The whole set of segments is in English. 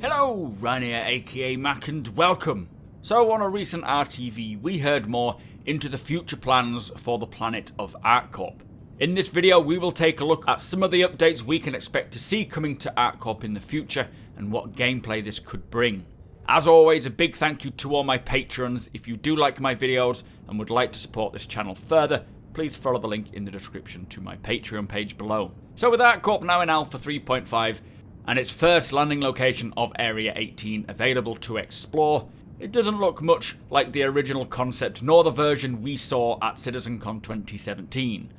Hello, Ryan here, aka Mac, and welcome. So on a recent RTV, we heard more into the future plans for the planet of Arccorp. In this video, we will take a look at some of the updates we can expect to see coming to Arccorp in the future, and what gameplay this could bring. As always, a big thank you to all my patrons. If you do like my videos and would like to support this channel further, please follow the link in the description to my Patreon page below. So with Arccorp now in Alpha 3.5, and its first landing location of Area 18 available to explore, it doesn't look much like the original concept nor the version we saw at CitizenCon 2017.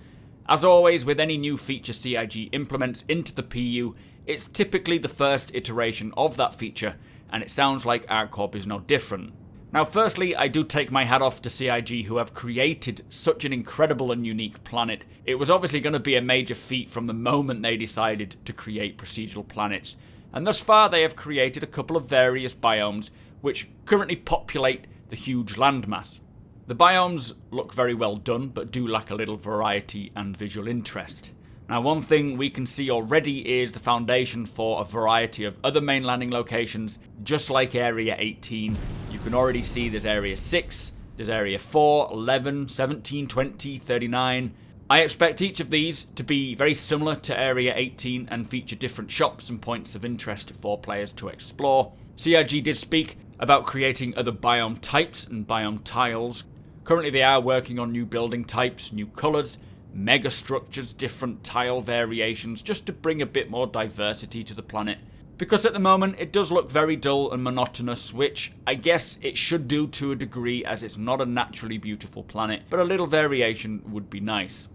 As always, with any new feature CIG implements into the PU, it's typically the first iteration of that feature, and it sounds like Arccorp is no different. Now firstly, I do take my hat off to CIG who have created such an incredible and unique planet. It was obviously going to be a major feat from the moment they decided to create procedural planets, and thus far they have created a couple of various biomes which currently populate the huge landmass. The biomes look very well done, but do lack a little variety and visual interest. Now one thing we can see already is the foundation for a variety of other main landing locations, just like Area 18. You can already see there's Area 6, there's Area 4, 11, 17, 20, 39. I expect each of these to be very similar to Area 18 and feature different shops and points of interest for players to explore. CIG did speak about creating other biome types and biome tiles. Currently they are working on new building types, new colours, mega structures, different tile variations, just to bring a bit more diversity to the planet. Because at the moment it does look very dull and monotonous, which I guess it should do to a degree as it's not a naturally beautiful planet, but a little variation would be nice.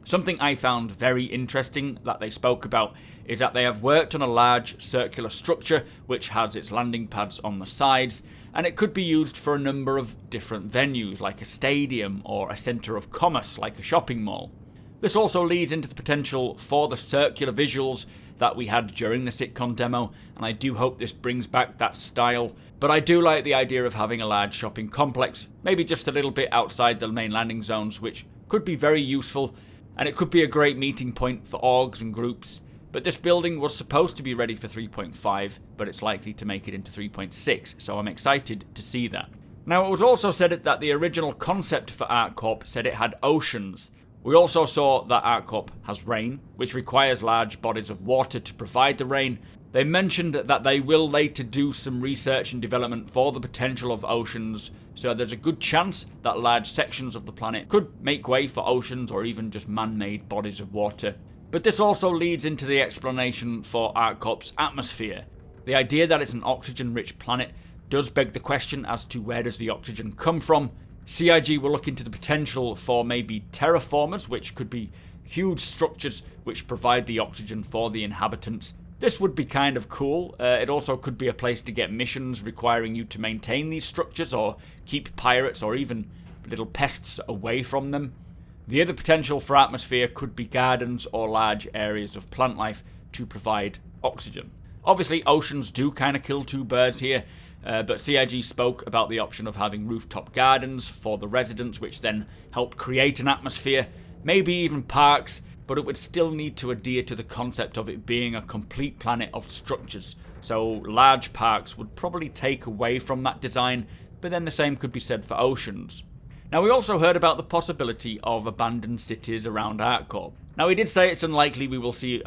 Something I found very interesting that they spoke about is that they have worked on a large circular structure which has its landing pads on the sides, and it could be used for a number of different venues like a stadium or a centre of commerce like a shopping mall. This also leads into the potential for the circular visuals that we had during the sitcom demo, and I do hope this brings back that style, but I do like the idea of having a large shopping complex, maybe just a little bit outside the main landing zones, which could be very useful, and it could be a great meeting point for orgs and groups. But this building was supposed to be ready for 3.5, but it's likely to make it into 3.6, so I'm excited to see that. Now it was also said that the original concept for Arccorp said it had oceans. We also saw that Arccorp has rain, which requires large bodies of water to provide the rain. They mentioned that they will later do some research and development for the potential of oceans, so there's a good chance that large sections of the planet could make way for oceans or even just man-made bodies of water. But this also leads into the explanation for Arccorp's atmosphere. The idea that it's an oxygen-rich planet does beg the question as to where does the oxygen come from. CIG will look into the potential for maybe terraformers, which could be huge structures which provide the oxygen for the inhabitants. This would be kind of cool. It also could be a place to get missions requiring you to maintain these structures or keep pirates or even little pests away from them. The other potential for atmosphere could be gardens or large areas of plant life to provide oxygen. Obviously oceans do kind of kill two birds here, but CIG spoke about the option of having rooftop gardens for the residents, which then help create an atmosphere, maybe even parks, but it would still need to adhere to the concept of it being a complete planet of structures. So large parks would probably take away from that design, but then the same could be said for oceans. Now we also heard about the possibility of abandoned cities around Arccorp. Now he did say it's unlikely we will see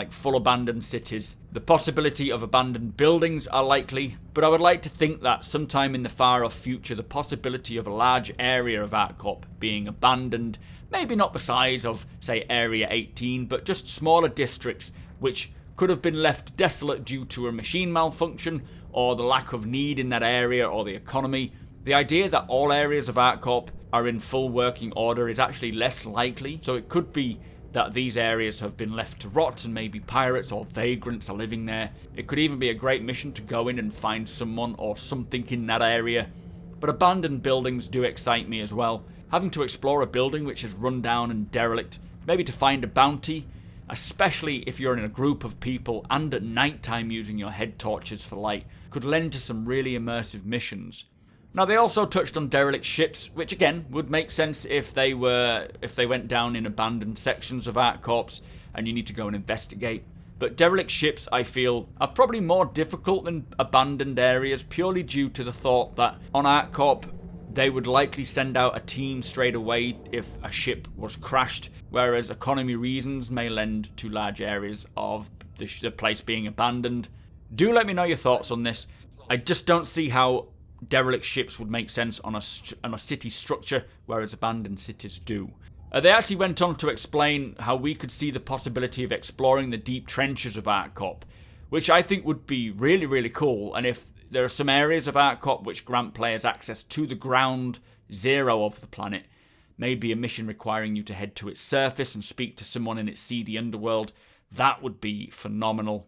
full abandoned cities. The possibility of abandoned buildings are likely, but I would like to think that sometime in the far off future the possibility of a large area of Arccorp being abandoned, maybe not the size of say Area 18, but just smaller districts which could have been left desolate due to a machine malfunction or the lack of need in that area or the economy. The idea that all areas of Arccorp are in full working order is actually less likely, so it could be that these areas have been left to rot and maybe pirates or vagrants are living there. It could even be a great mission to go in and find someone or something in that area. But abandoned buildings do excite me as well. Having to explore a building which is run down and derelict, maybe to find a bounty, especially if you're in a group of people and at night time using your head torches for light, could lend to some really immersive missions. Now they also touched on derelict ships, which again would make sense if they went down in abandoned sections of Arccorp and you need to go and investigate. but derelict ships, I feel, are probably more difficult than abandoned areas purely due to the thought that on Arccorp, they would likely send out a team straight away if a ship was crashed, whereas economy reasons may lend to large areas of the place being abandoned. Do let me know your thoughts on this. I just don't see how derelict ships would make sense on a city structure, whereas abandoned cities do. They actually went on to explain how we could see the possibility of exploring the deep trenches of Arccorp, which I think would be really, really cool. And if there are some areas of Arccorp which grant players access to the ground zero of the planet, maybe a mission requiring you to head to its surface and speak to someone in its seedy underworld, that would be phenomenal.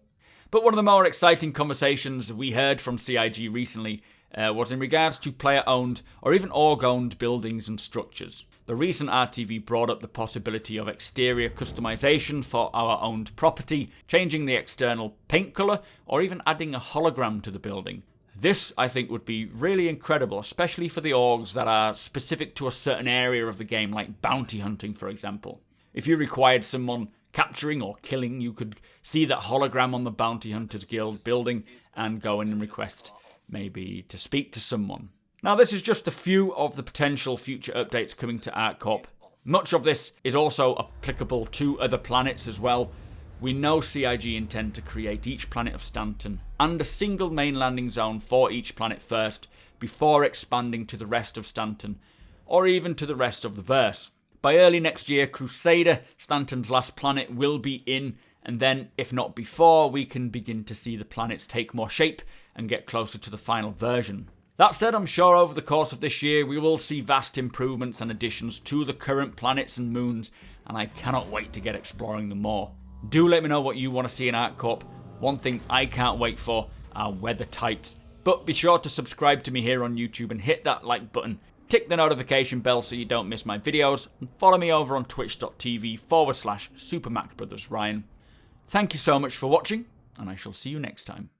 But one of the more exciting conversations we heard from CIG recently was in regards to player-owned or even org-owned buildings and structures. The recent RTV brought up the possibility of exterior customization for our owned property, changing the external paint colour, or even adding a hologram to the building. This, I think, would be really incredible, especially for the orgs that are specific to a certain area of the game, like bounty hunting, for example. If you required someone capturing or killing, you could see that hologram on the Bounty Hunters Guild building and go in and request maybe to speak to someone. Now, this is just a few of the potential future updates coming to Arccorp. Much of this is also applicable to other planets as well. We know CIG intend to create each planet of Stanton and a single main landing zone for each planet first, before expanding to the rest of Stanton, or even to the rest of the verse. By early next year, Crusader, Stanton's last planet, will be in, and then, if not before, we can begin to see the planets take more shape and get closer to the final version. That said, I'm sure over the course of this year we will see vast improvements and additions to the current planets and moons, and I cannot wait to get exploring them more. Do let me know what you want to see in Arccorp. One thing I can't wait for are weather types. But be sure to subscribe to me here on YouTube and hit that like button. Tick the notification bell so you don't miss my videos, and follow me over on twitch.tv/supermacbrothers Ryan. Thank you so much for watching, and I shall see you next time.